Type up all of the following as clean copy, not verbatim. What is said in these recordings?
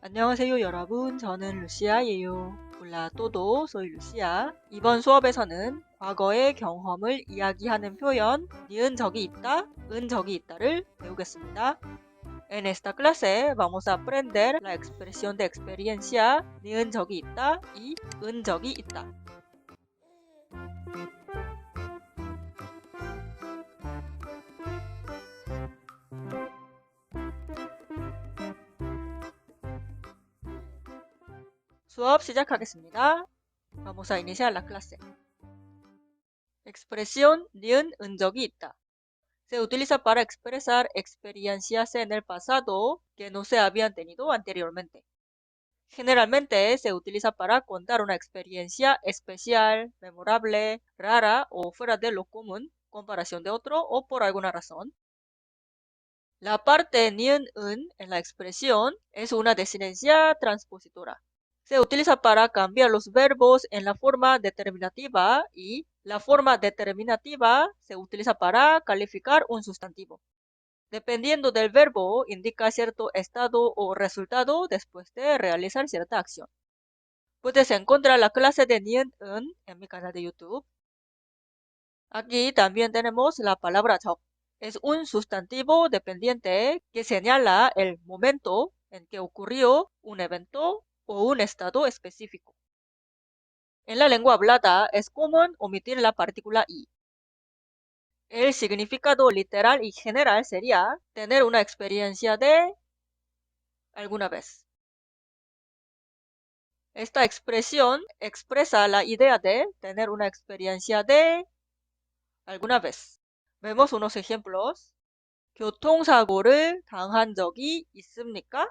안녕하세요 여러분, 저는 루시아예요. Hola todos, soy Lucia. 이번 수업에서는 과거의 경험을 이야기하는 표현 니은 적이 있다, 은 적이 있다를 배우겠습니다. En esta clase vamos a aprender la expresión de experiencia 니은 적이 있다, 이 은 적이 있다. 수업 시작하겠습니다. Vamos a iniciar la clase. Expresión 니은 은 적이 있다. Se utiliza para expresar experiencias en el pasado que no se habían tenido anteriormente. Generalmente se utiliza para contar una experiencia especial, memorable, rara o fuera de lo común, comparación de otro o por alguna razón. La parte ni은 은 en la expresión es una desinencia transpositora. Se utiliza para cambiar los verbos en la forma determinativa y la forma determinativa se utiliza para calificar un sustantivo. Dependiendo del verbo, indica cierto estado o resultado después de realizar cierta acción. Puedes encontrar la clase de 니은 은 en mi canal de YouTube. Aquí también tenemos la palabra 적. Es un sustantivo dependiente que señala el momento en que ocurrió un evento o un estado específico. En la lengua hablada es común omitir la partícula i. El significado literal y general sería tener una experiencia de alguna vez. Esta expresión expresa la idea de tener una experiencia de alguna vez. Vemos unos ejemplos. 교통사고를 당한 적이 있습니까?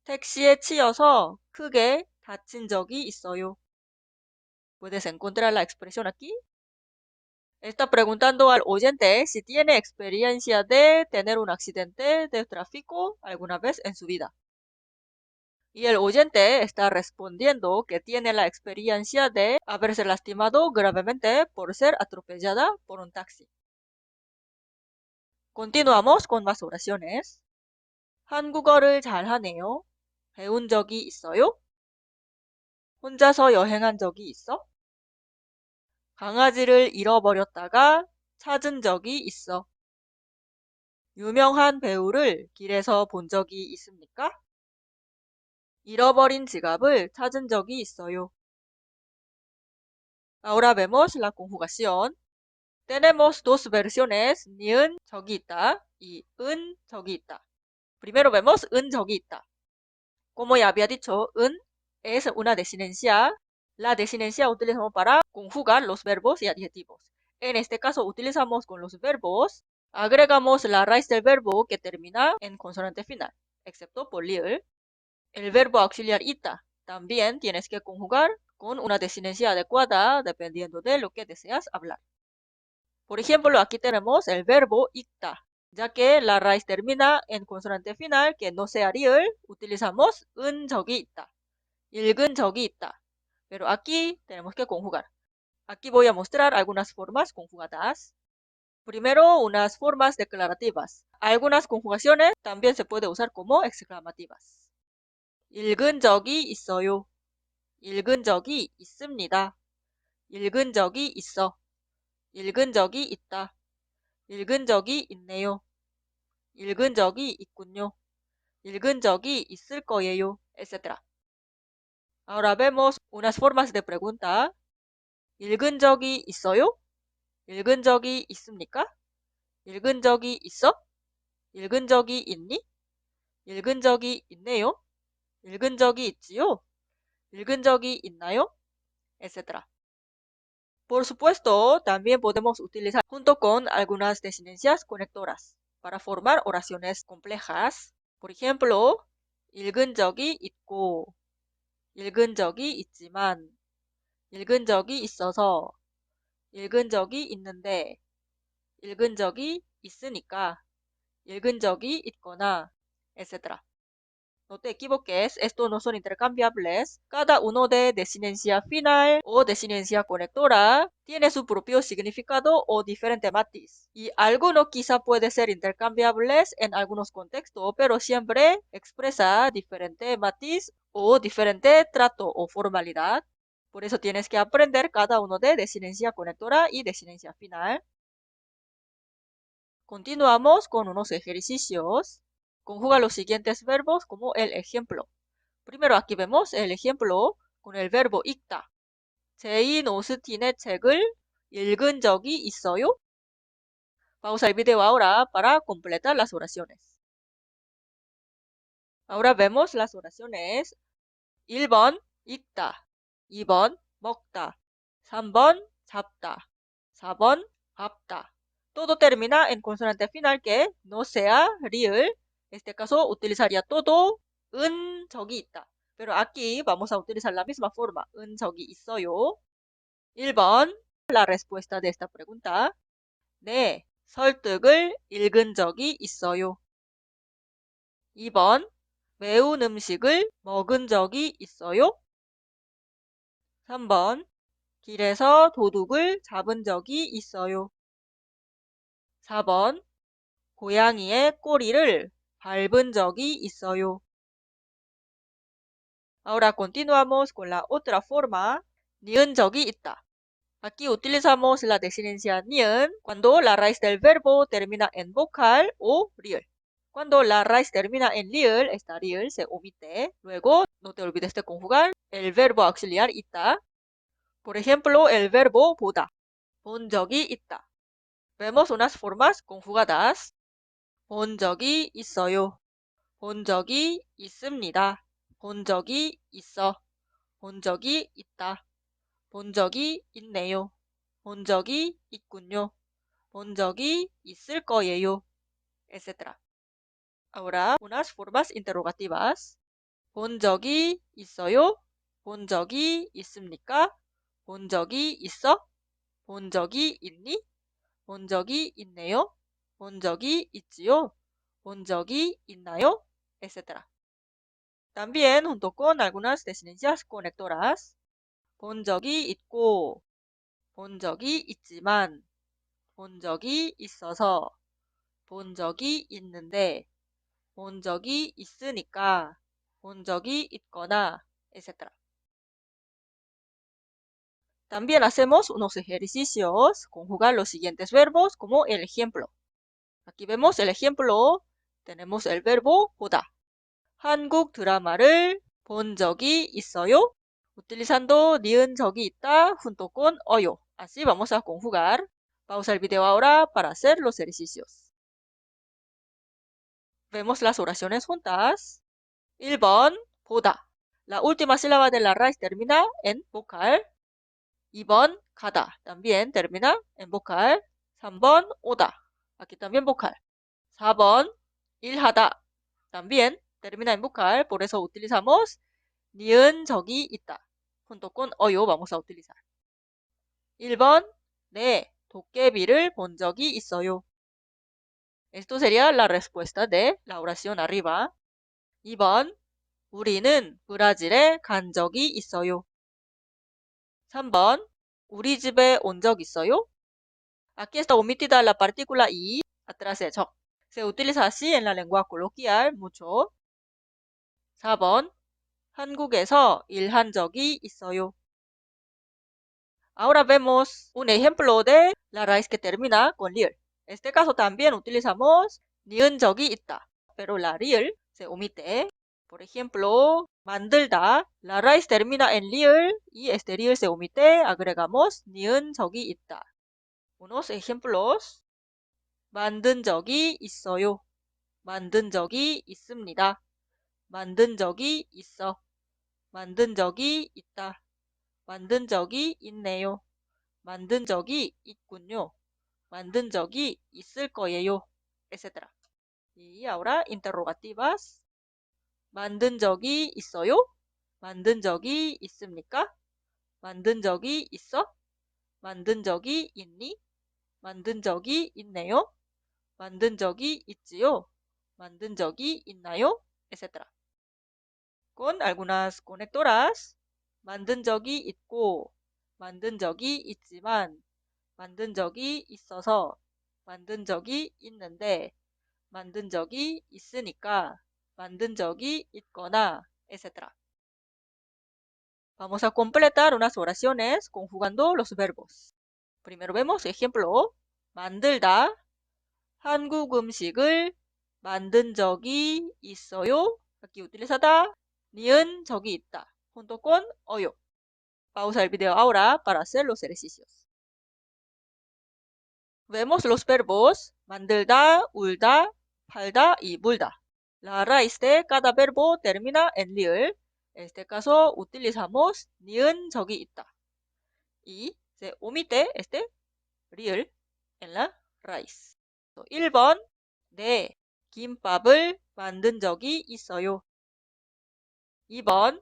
택시에 치여서 크게 다친 적이 있어요. ¿Puedes encontrar la expresión aquí? Está preguntando al oyente si tiene experiencia de tener un accidente de tráfico alguna vez en su vida. Y el oyente está respondiendo que tiene la experiencia de haberse lastimado gravemente por ser atropellada por un taxi. Continuamos con más oraciones. 한국어를 잘하네요. 배운 적이 있어요? 혼자서 여행한 적이 있어? 강아지를 잃어버렸다가 찾은 적이 있어. 유명한 배우를 길에서 본 적이 있습니까? 잃어버린 지갑을 찾은 적이 있어요. Ahora vemos la conjugación. Tenemos dos versiones, 니은 적이 있다 y 은 적이 있다. Primero vemos 은 적이 있다. Como ya había dicho, 은 es una desinencia. La desinencia utilizamos para conjugar los verbos y adjetivos. En este caso utilizamos con los verbos, agregamos la raíz del verbo que termina en consonante final, excepto por li을. El verbo auxiliar 있다 también tienes que conjugar con una desinencia adecuada dependiendo de lo que deseas hablar. Por ejemplo, aquí tenemos el verbo 읽다, ya que la raíz termina en consonante final que no sea 리을, utilizamos 은 적이 있다, 읽은 적이 있다. Pero aquí tenemos que conjugar. Aquí voy a mostrar algunas formas conjugadas. Primero, unas formas declarativas. Algunas conjugaciones también se puede usar como exclamativas. 읽은 적이 있어요. 읽은 적이 있습니다. 읽은 적이 있어. 읽은 적이 있다. 읽은 적이 있네요. 읽은 적이 있군요. 읽은 적이 있을 거예요, etc. Ahora vemos unas formas de pregunta. 읽은 적이 있어요? 읽은 적이 있습니까? 읽은 적이 있어? 읽은 적이 있니? 읽은 적이 있네요. 읽은 적이 있지요? 읽은 적이 있나요? etc. Por supuesto, también podemos utilizar junto con algunas desinencias conectoras para formar oraciones complejas. Por ejemplo, 읽은 적이 있고, 읽은 적이 있지만, 읽은 적이 있어서, 읽은 적이 있는데, 읽은 적이 있으니까, 읽은 적이 있거나, etc. No te equivoques, estos no son intercambiables. Cada uno de desinencia final o desinencia conectora tiene su propio significado o diferente matiz. Y alguno quizá puede ser intercambiables en algunos contextos, pero siempre expresa diferente matiz o diferente trato o formalidad. Por eso tienes que aprender cada uno de desinencia conectora y desinencia final. Continuamos con unos ejercicios. Conjuga los siguientes verbos como el ejemplo. Primero aquí vemos el ejemplo con el verbo 읽다. 제인 오스틴의 책을 읽은 적이 있어요? Pausa el video ahora para completar las oraciones. Ahora vemos las oraciones. 1번 읽다, 2번 먹다, 3번 잡다, 4번 밟다. Todo termina en consonante final que no sea real. En este caso utilizaría todo 은 적이 있다. Pero aquí vamos a utilizar la misma forma. 은 적이 있어요. 1번 la respuesta de esta pregunta. 네, 설득을 읽은 적이 있어요. 2번 매운 음식을 먹은 적이 있어요? 3번 길에서 도둑을 잡은 적이 있어요. 4번 고양이의 꼬리를 밟은 적이 있어요. Ahora continuamos con la otra forma. 니은 적이 있다. Aquí utilizamos la desinencia 니은 cuando la raíz del verbo termina en vocal o riel. Cuando la raíz termina en riel, esta riel se omite. Luego, no te olvides de conjugar el verbo auxiliar 있다. Por ejemplo, el verbo 보다. 본 적이 있다. Vemos unas formas conjugadas. 본 적이 있어요. 본 적이 있습니다. 본 적이 있어. 본 적이 있다. 본 적이 있네요. 본 적이 있군요. 본 적이 있을 거예요. etc. Ahora, unas formas interrogativas. 본 적이 있어요? 본 적이 있습니까? 본 적이 있어? 본 적이 있니? 본 적이 있네요. 본 적이 있지요. 본 적이 있나요? etc. También junto con algunas desinencias conectoras. 본 적이 있고, 본 적이 있지만, 본 적이 있어서, 본 적이 있는데, 본 적이 있으니까, 본 적이 있거나, etc. También hacemos unos ejercicios, conjugar los siguientes verbos como el ejemplo. Aquí vemos el ejemplo. tenemos el verbo 보다. 한국 드라마를 본 적이 있어요? Utilizando 니은 적이 있다 junto con 어요. Así vamos a conjugar. Pausa el video ahora para hacer los ejercicios. Vemos las oraciones juntas. 1번 보다. La última sílaba de la raíz termina en vocal. 2번 가다. También termina en vocal. 3번 오다. Aquí también vocal. 4번 일하다. También termina en vocal. Por eso utilizamos 니은 적이 있다. junto con 어요 vamos a utilizar. 1번 네, 도깨비를 본 적이 있어요. Esto sería la respuesta de la oración arriba. 2번 우리는 브라질에 간 적이 있어요. 3번 우리 집에 온 적 있어요? Aquí está omitida la partícula y atrás de 적. Se utiliza así en la lengua coloquial mucho. 4번 한국에서 일한 적이 있어요. Ahora vemos un ejemplo de la raíz que termina con 리을. En este caso también utilizamos 니은 적이 있다. Pero la riel se omite. Por ejemplo, 만들다. La raíz termina en 리을 y este 리을 se omite. Agregamos 니은 적이 있다. Unos ejemplos. 만든 적이 있어요. 만든 적이 있습니다. 만든 적이 있어. 만든 적이 있다. 만든 적이 있네요. 만든 적이 있군요. 만든 적이 있을 거예요. etc. Y ahora interrogativas. 만든 적이 있어요? 만든 적이 있습니까? 만든 적이 있어? 만든 적이 있니? 만든 적이 있네요. 만든 적이 있지요. 만든 적이 있나요? etc. con algunas conectoras. 만든 적이 있고, 만든 적이 있지만, 만든 적이 있어서, 만든 적이 있는데, 만든 적이 있으니까, 만든 적이 있거나, etc. Vamos a completar unas oraciones conjugando los verbos. Primero vemos ejemplo. 만들다. 한국 음식을 만든 적이 있어요. Aquí utilizada. 니은 적이 있다. Junto con 어요. Pausa el video ahora para hacer los ejercicios. Vemos los verbos 만들다, 울다, 팔다 y 물다. La raíz de cada verbo termina en li을. En este caso utilizamos 니은 적이 있다. Y se omite este 리을 en la raíz. 1번 네, 김밥을 만든 적이 있어요. 2번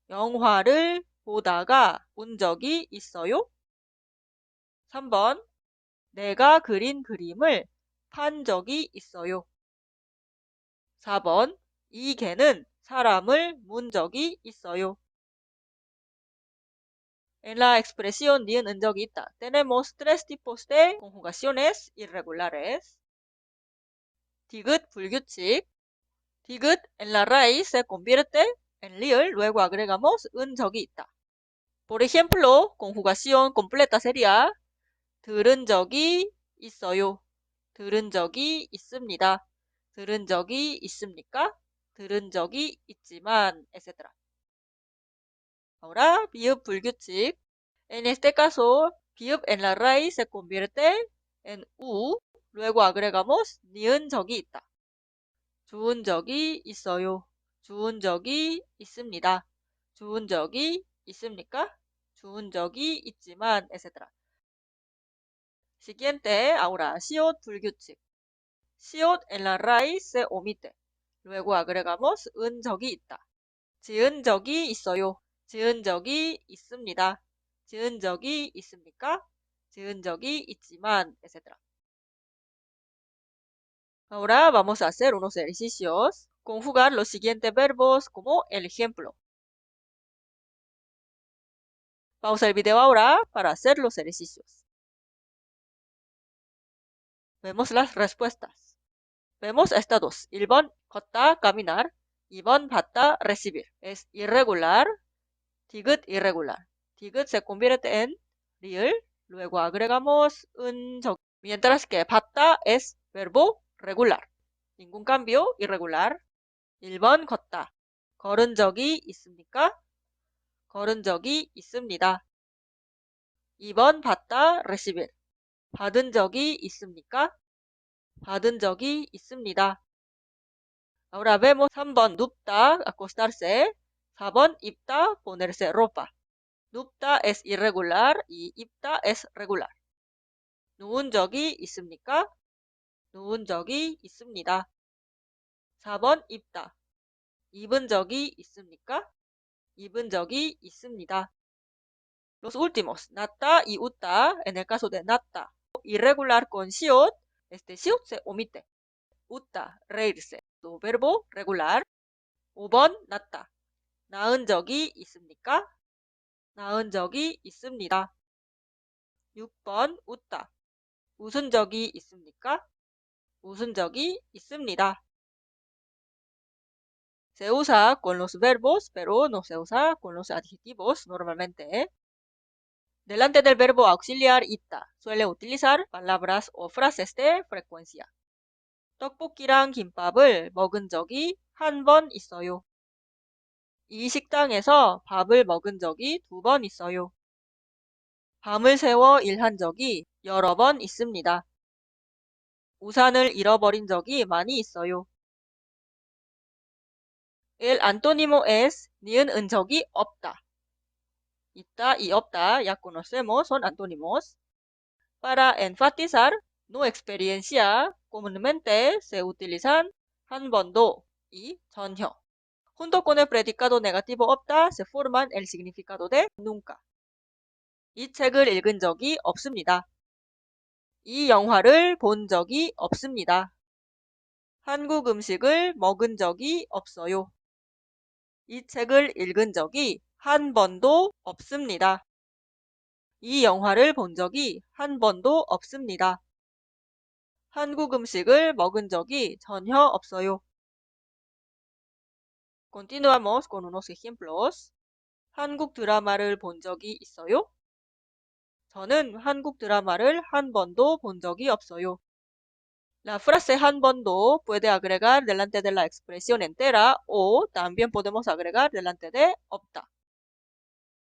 영화를 보다가 운 적이 있어요. 3번 내가 그린 그림을 판 적이 있어요. 4번 이 개는 사람을 문 적이 있어요. En la expresión 니은 은적이 있다. Tenemos tres tipos de conjugaciones irregulares. 디귿 불규칙. 디귿 en la raíz se convierte en li을, luego agregamos 은적이 있다. Por ejemplo, conjugación completa sería 들은 적이 있어요. 들은 적이 있습니다. 들은 적이 있습니까? 들은 적이 있지만, etc. Ahora, 비읍 불규칙. En este caso, 비읍 en la raíz se convierte en u, luego agregamos 니은 적이 있다. 주운 적이 있어요. 주운 적이 있습니다. 주운 적이 있습니까? 주운 적이 있지만, etc. Siguiente, ahora, 시옷 불규칙. 시옷 en la raíz se omite. Luego agregamos 은 적이 있다. 지은 적이 있어요. 지은 적이 있습니다. 지은 적이 있습니까? 지은 적이 있지만, etc. Ahora vamos a hacer unos ejercicios. Conjugar los siguientes verbos como el ejemplo. Pausa el video ahora para hacer los ejercicios. Vemos las respuestas. Vemos estados. 1번, 걷다, caminar. 2번, 받다, recibir. Es irregular. 디귿 irregular. 디귿 se convierte en 리을. Luego agregamos un 적. Mientras que 받다 es verbo regular. Ningún cambio, irregular. 1번 걷다. 걸은 적이 있습니까? 걸은 적이 있습니다. 2번 받다, recibir. 받은 적이 있습니까? 받은 적이 있습니다. Ahora vemos 3번 눕다, acostarse. 4번 입다, ponerse ropa. 눕다 es irregular y 입다 es regular. 누운 적이 있습니까? 누운 적이 있습니다. 4번 입다. 입은 적이 있습니까? 입은 적이 있습니다. Los últimos, nas다 y ut다. En el caso de nas다, irregular con 시옷, este 시옷 se omite. ut다, reírse. Tu verbo regular. 5번 낳다. 낳은 적이 있습니까? 낳은 적이 있습니다. 6번 웃다. 웃은 적이 있습니까? 웃은 적이 있습니다. Se usa con los verbos, pero no se usa con los adjetivos normalmente. Delante del verbo auxiliar 있다, suele utilizar palabras o frases de frecuencia. 떡볶이랑 김밥을 먹은 적이 한 번 있어요. 이 식당에서 밥을 먹은 적이 2번 있어요. 밤을 새워 일한 적이 여러 번 있습니다. 우산을 잃어버린 적이 많이 있어요. El antónimo es 니은 은적이 없다. 있다 y 없다, ya conocemos, son antónimos. Para enfatizar no experiencia, comúnmente se utilizan 한 번도 y 전혀. Junto con el predicado negativo 없다, se forman el significado de nunca. 이 책을 읽은 적이 없습니다. 이 영화를 본 적이 없습니다. 한국 음식을 먹은 적이 없어요. 이 책을 읽은 적이 한 번도 없습니다. 이 영화를 본 적이 한 번도 없습니다. 한국 음식을 먹은 적이 전혀 없어요. Continuamos con unos ejemplos. 한국 드라마를 본 적이 있어요? 저는 한국 드라마를 한 번도 본 적이 없어요. La frase 한 번도 puede agregar delante de la expresión entera o también podemos agregar delante de 없다.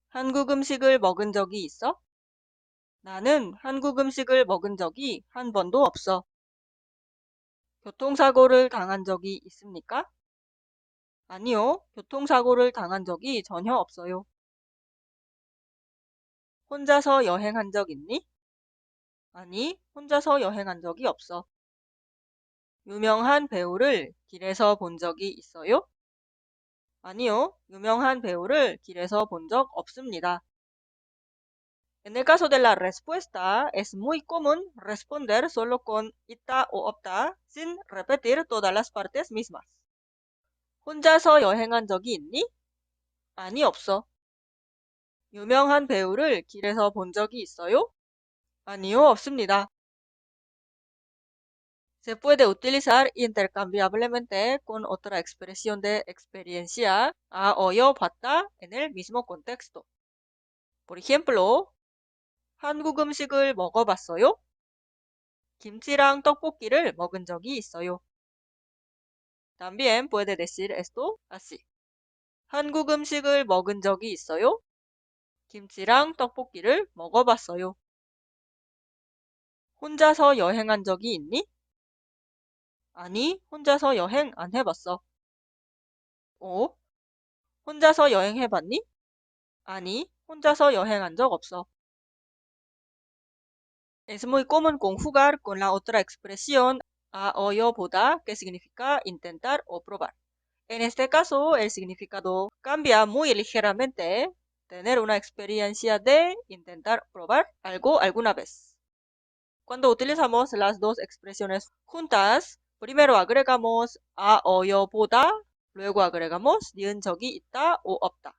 한국 음식을 먹은 적이 있어? 나는 한국 음식을 먹은 적이 한 번도 없어. 교통사고를 당한 적이 있습니까? 아니요, 교통사고를 당한 적이 전혀 없어요. 혼자서 여행한 적 있니? 아니, 혼자서 여행한 적이 없어. 유명한 배우를 길에서 본 적이 있어요? 아니요, 유명한 배우를 길에서 본 적 없습니다. En el caso de la respuesta, es muy común responder solo con 있다 o 없다 sin repetir todas las partes mismas. 혼자서 여행한 적이 있니? 아니, 없어. 유명한 배우를 길에서 본 적이 있어요? 아니요, 없습니다. Se puede utilizar intercambiablemente con otra expresión de experiencia a oído 봤다 en el mismo contexto. Por ejemplo, 한국 음식을 먹어봤어요? 김치랑 떡볶이를 먹은 적이 있어요. También puede decir esto así. 한국 음식을 먹은 적이 있어요? 김치랑 떡볶이를 먹어봤어요. 혼자서 여행한 적이 있니? 아니, 혼자서 여행 안 해봤어. 오, 혼자서 여행해봤니? 아니, 혼자서 여행한 적 없어. Es muy común conjugar con la otra expresión a o yo 보다, que significa intentar o probar. En este caso, el significado cambia muy ligeramente. Tener una experiencia de intentar probar algo alguna vez. Cuando utilizamos las dos expresiones juntas, primero agregamos a o yo 보다, luego agregamos 니은 적이 있다 o 없다.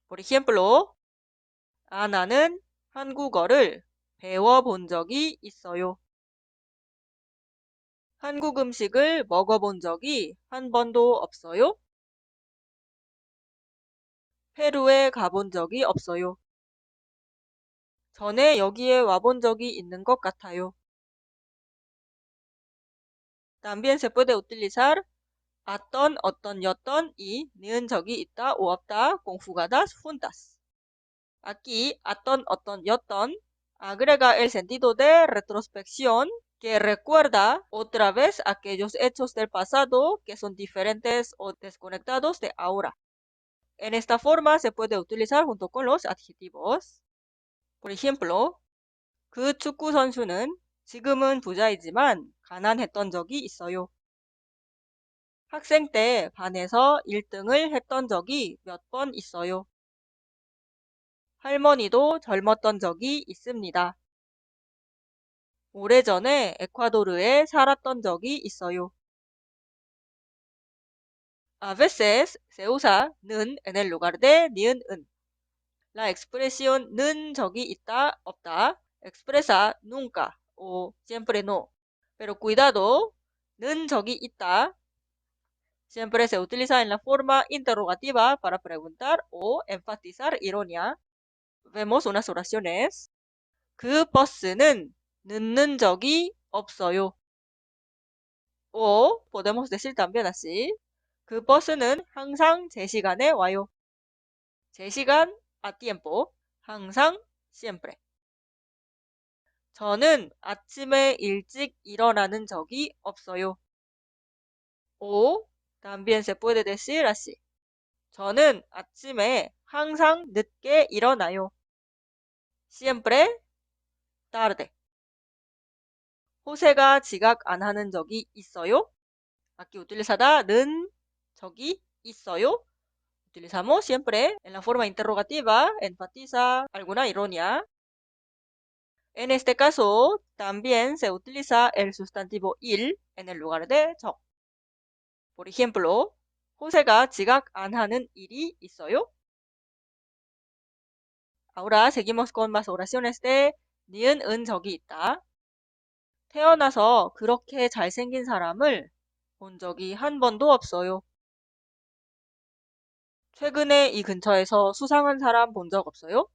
Por ejemplo, 나는 한국어를 배워본 적이 있어요. 한국 음식을 먹어본 적이 한 번도 없어요. 페루에 가본 적이 없어요. 전에 여기에 와본 적이 있는 것 같아요. También se puede utilizar 어떤, 였던 이 니은 적이 있다 o 없다 conjugadas juntas. Aquí 어떤, 였던 agrega el sentido de retrospección que recuerda otra vez aquellos hechos del pasado que son diferentes o desconectados de ahora. En esta forma se puede utilizar junto con los adjetivos. Por ejemplo, 그 축구 선수는 지금은 부자이지만 가난했던 적이 있어요. 학생 때 반에서 1등을 했던 적이 몇 번 있어요. 할머니도 젊었던 적이 있습니다. 오래전에 에콰도르에 살았던 적이 있어요. A veces se usa 는 en el lugar de 니은 은. La expresión 는 적이 있다, 없다 expresa nunca o siempre no. Pero cuidado, 는 적이 있다 siempre se utiliza en la forma interrogativa para preguntar o enfatizar ironía. Vemos unas oraciones. 그 버스는 늦는 적이 없어요. O podemos decir también así. 그 버스는 항상 제 시간에 와요. 제 시간 a tiempo, 항상 siempre. 저는 아침에 일찍 일어나는 적이 없어요. O también se puede decir así. 저는 아침에 항상 늦게 일어나요. Siempre tarde. 호세가 지각 안 하는 적이 있어요? Aquí utiliza다는 적이 있어요. Utilizamos siempre en la forma interrogativa, enfatiza alguna ironía. En este caso, también se utiliza el sustantivo il en el lugar de 적. Por ejemplo, 호세가 지각 안 하는 일이 있어요? Ahora seguimos con más oraciones de 니은 은 적이 있다. 태어나서 그렇게 잘생긴 사람을 본 적이 한 번도 없어요. 최근에 이 근처에서 수상한 사람 본 적 없어요?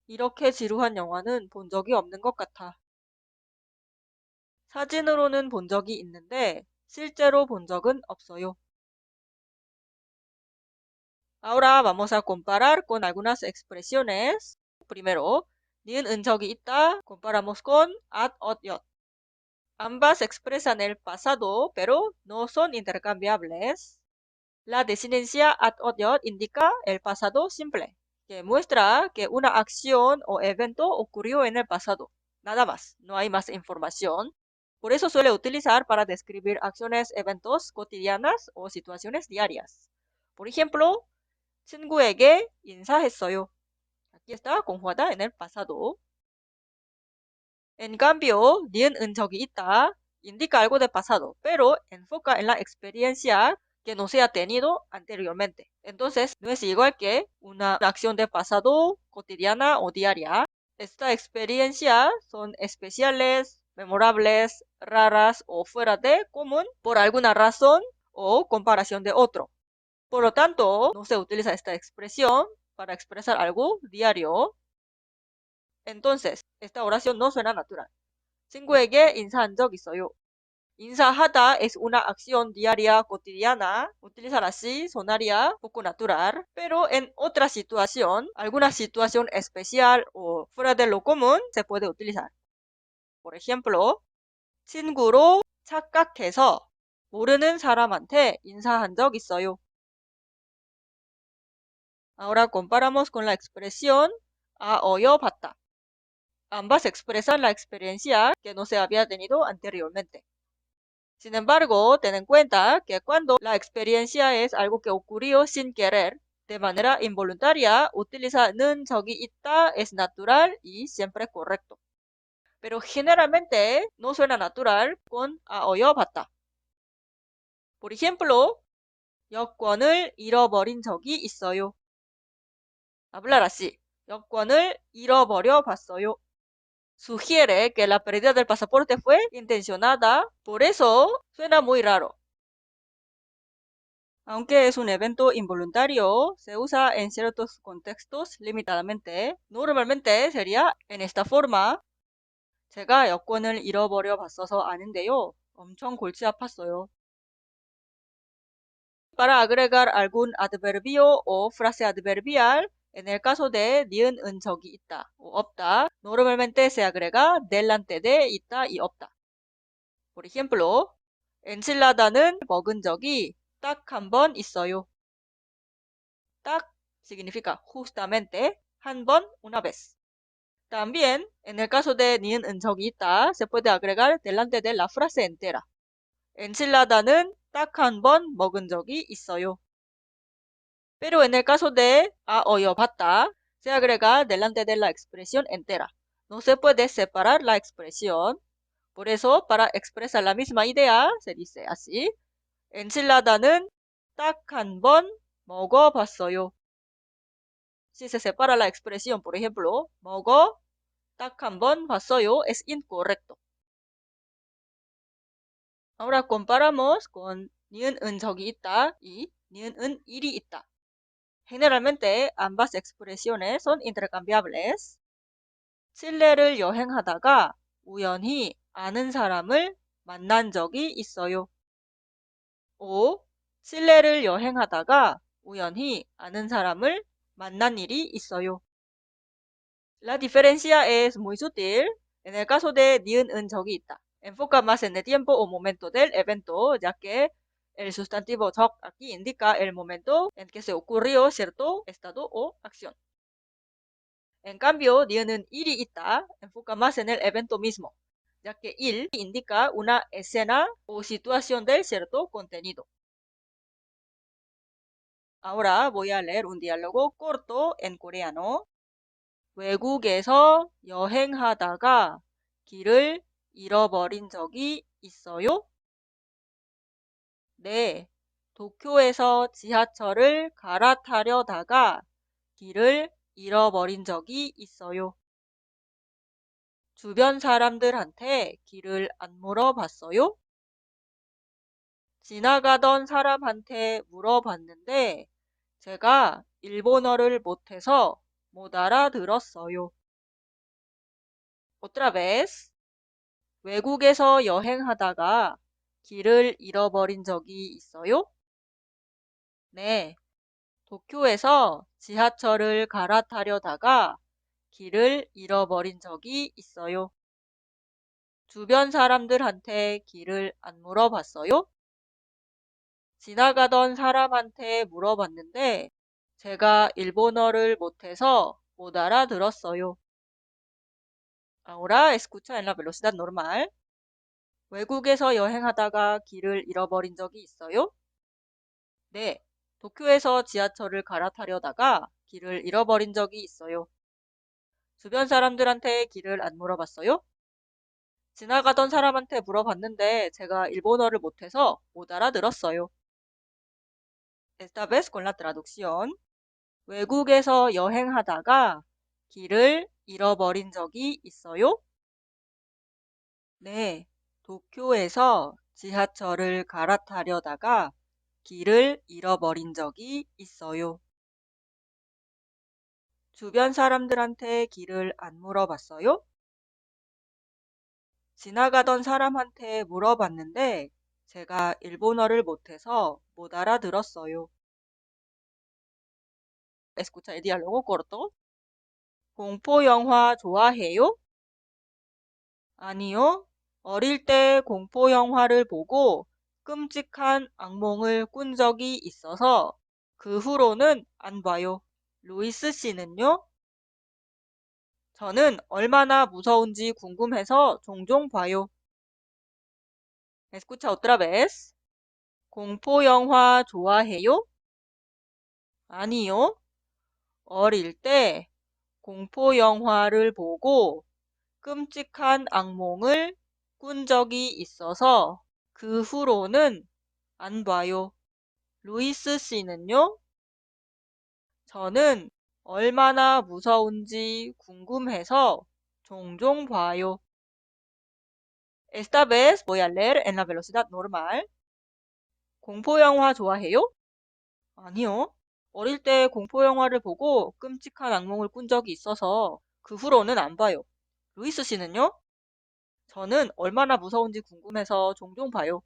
이렇게 지루한 영화는 본 적이 없는 것 같아. 사진으로는 본 적이 있는데 실제로 본 적은 없어요. Ahora vamos a comparar con algunas expresiones. Primero, 니은 은 적이 있다. Comparamos con at, ot, yot. Ambas expresan el pasado, pero no son intercambiables. La desinencia at, ot, yot indica el pasado simple, que muestra que una acción o evento ocurrió en el pasado. Nada más, no hay más información. Por eso suele utilizar para describir acciones, eventos cotidianas o situaciones diarias. Por ejemplo, 친구에게 인사했어요. Aquí está conjugada en el pasado. En cambio, 니은 은 적이 있다 indica algo de pasado, pero enfoca en la experiencia que no se ha tenido anteriormente. Entonces, no es igual que una acción de pasado cotidiana o diaria. Esta experiencia son especiales, memorables, raras o fuera de común por alguna razón o comparación de otro. Por lo tanto, no se utiliza esta expresión para expresar algo diario. Entonces, esta oración no suena natural. 친구에게 인사한 적 있어요. Insaha다 es una acción diaria cotidiana. Utilizar así sonaría poco natural, pero en otra situación, alguna situación especial o fuera de lo común, se puede utilizar. Por ejemplo, 친구로 착각해서 모르는 사람한테 인사한 적 있어요. Ahora comparamos con la expresión a 봤다. Ambas expresan la experiencia que no se había tenido anteriormente. Sin embargo, ten en cuenta que cuando la experiencia es algo que ocurrió sin querer, de manera involuntaria, utilizar 는 적이 있다 es natural y siempre correcto. Pero generalmente no suena natural con a 봤다. Por ejemplo, 여권을 잃어버린 적이 있어요. Hablar así. 여권을 잃어버려 봤어요. Sugiere que la pérdida del pasaporte fue intencionada, por eso suena muy raro. Aunque es un evento involuntario, se usa en ciertos contextos limitadamente. Normalmente sería en esta forma. 제가 여권을 잃어버려 봤어서 아는데요. 엄청 골치 아팠어요. Para agregar algún adverbio o frase adverbial, en el caso de 니은 은 적이 있다 o 없다, normalmente se agrega delante de 있다 y 없다. Por ejemplo, enchila다는 먹은 적이 딱 한 번 있어요. 딱 significa justamente 한 번, una vez. También, en el caso de 니은 은 적이 있다, se puede agregar delante de la frase entera. enchila다는 딱 한 번 먹은 적이 있어요. Pero en el caso de 봤다, se agrega delante de la expresión entera. No se puede separar la expresión. Por eso, para expresar la misma idea, se dice así. enchila다는 딱 한 번 먹어봤어요. Si se separa la expresión, por ejemplo, 먹어 딱 한 번 봤어요, es incorrecto. Ahora comparamos con 니은 은 적이 있다 y 니은 은 일이 있다. Generalmente ambas expresiones son intercambiables. 칠레를 여행하다가 우연히 아는 사람을 만난 적이 있어요. O 칠레를 여행하다가 우연히 아는 사람을 만난 일이 있어요. La diferencia es muy sutil. En el caso de 니은 은 적이 있다, enfoca más en el tiempo o momento del evento, ya que el sustantivo 적 aquí indica el momento en que se ocurrió cierto estado o acción. En cambio, 니은 은 일이 있다, enfoca más en el evento mismo, ya que 일 indica una escena o situación del cierto contenido. Ahora voy a leer un diálogo corto en coreano. 외국에서 여행하다가 길을 잃어버린 적이 있어요? 네, 도쿄에서 지하철을 갈아타려다가 길을 잃어버린 적이 있어요. 주변 사람들한테 길을 안 물어봤어요? 지나가던 사람한테 물어봤는데 제가 일본어를 못해서 못 알아들었어요. Otra vez. 외국에서 여행하다가 길을 잃어버린 적이 있어요? 네. 도쿄에서 지하철을 갈아타려다가 길을 잃어버린 적이 있어요. 주변 사람들한테 길을 안 물어봤어요? 지나가던 사람한테 물어봤는데 제가 일본어를 못해서 못 알아들었어요. Ahora escucha en la velocidad normal. 외국에서 여행하다가 길을 잃어버린 적이 있어요? 네. 도쿄에서 지하철을 갈아타려다가 길을 잃어버린 적이 있어요. 주변 사람들한테 길을 안 물어봤어요? 지나가던 사람한테 물어봤는데 제가 일본어를 못해서 못 알아들었어요. Esta vez con la traducción. 외국에서 여행하다가 길을 잃어버린 적이 있어요? 네. 도쿄에서 지하철을 갈아타려다가 길을 잃어버린 적이 있어요. 주변 사람들한테 길을 안 물어봤어요? 지나가던 사람한테 물어봤는데 제가 일본어를 못해서 못 알아들었어요. Escucha el diálogo corto. 공포 영화 좋아해요? 아니요. 어릴 때 공포 영화를 보고 끔찍한 악몽을 꾼 적이 있어서 그 후로는 안 봐요. 루이스 씨는요? 저는 얼마나 무서운지 궁금해서 종종 봐요. Escucha otra vez. 공포 영화 좋아해요? 아니요. 어릴 때 공포 영화를 보고 끔찍한 악몽을 꾼 적이 있어서 그 후로는 안 봐요. 루이스 씨는요? 저는 얼마나 무서운지 궁금해서 종종 봐요. Esta vez voy a leer en la velocidad normal. 공포 영화 좋아해요? 아니요. 어릴 때 공포 영화를 보고 끔찍한 악몽을 꾼 적이 있어서 그 후로는 안 봐요. 루이스 씨는요? 저는 얼마나 무서운지 궁금해서 종종 봐요.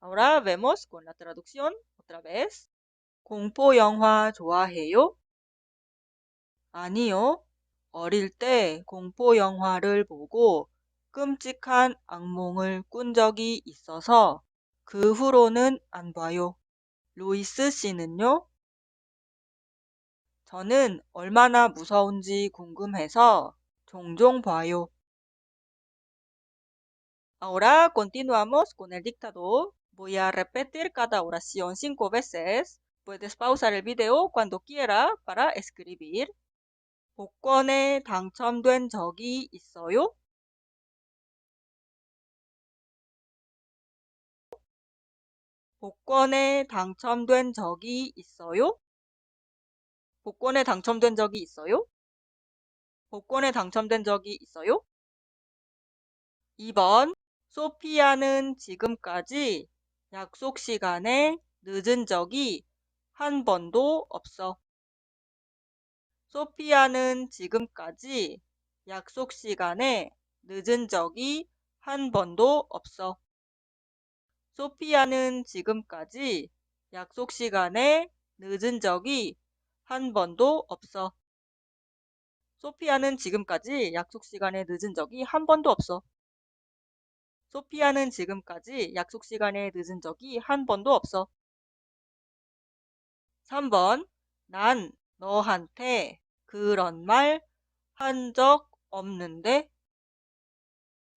Ahora vemos con la traducción otra vez. 공포 영화 좋아해요? 아니요. 어릴 때 공포 영화를 보고 끔찍한 악몽을 꾼 적이 있어서 그 후로는 안 봐요. 루이스 씨는요? 저는 얼마나 무서운지 궁금해서 종종 봐요. Ahora continuamos con el dictado. Voy a repetir cada oración 5 veces. Puedes pausar el video cuando quiera para escribir. 복권에 당첨된 적이 있어요? 복권에 당첨된 적이 있어요? 복권에 당첨된 적이 있어요? 복권에 당첨된 적이 있어요? 2번. 소피아는 지금까지 약속 시간에 늦은 적이 한 번도 없어. 소피아는 지금까지 약속 시간에 늦은 적이 한 번도 없어. 소피아는 지금까지 약속 시간에 늦은 적이 한 번도 없어. 소피아는 지금까지 약속 시간에 늦은 적이 한 번도 없어. 소피아는 지금까지 약속 시간에 늦은 적이 한 번도 없어. 3번. 난 너한테 그런 말 한 적 없는데?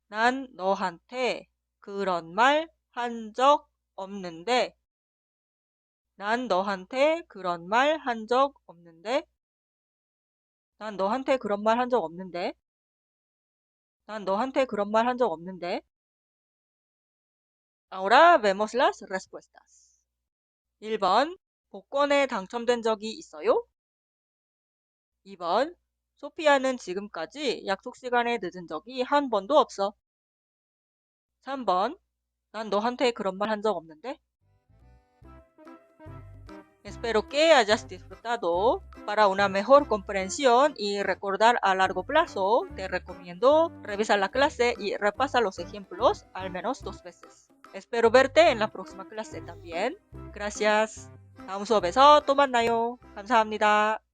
난 너한테 그런 말 한 적 없는데? 난 너한테 그런 말 한 적 없는데? 난 너한테 그런 말 한 적 없는데? 난 너한테 그런 말 한 적 없는데? Ahora vemos las respuestas. 1번, 복권에 당첨된 적이 있어요? 2번, 소피아는 지금까지 약속 시간에 늦은 적이 한 번도 없어. 3번, 난 너한테 그런 말 한 적 없는데? Espero que hayas disfrutado. Para una mejor comprensión y recordar a largo plazo, te recomiendo revisar la clase y repasa los ejemplos al menos 2 veces. Espero verte en la próxima clase también. Gracias. 다음 수업에서 또 만나요. 감사합니다.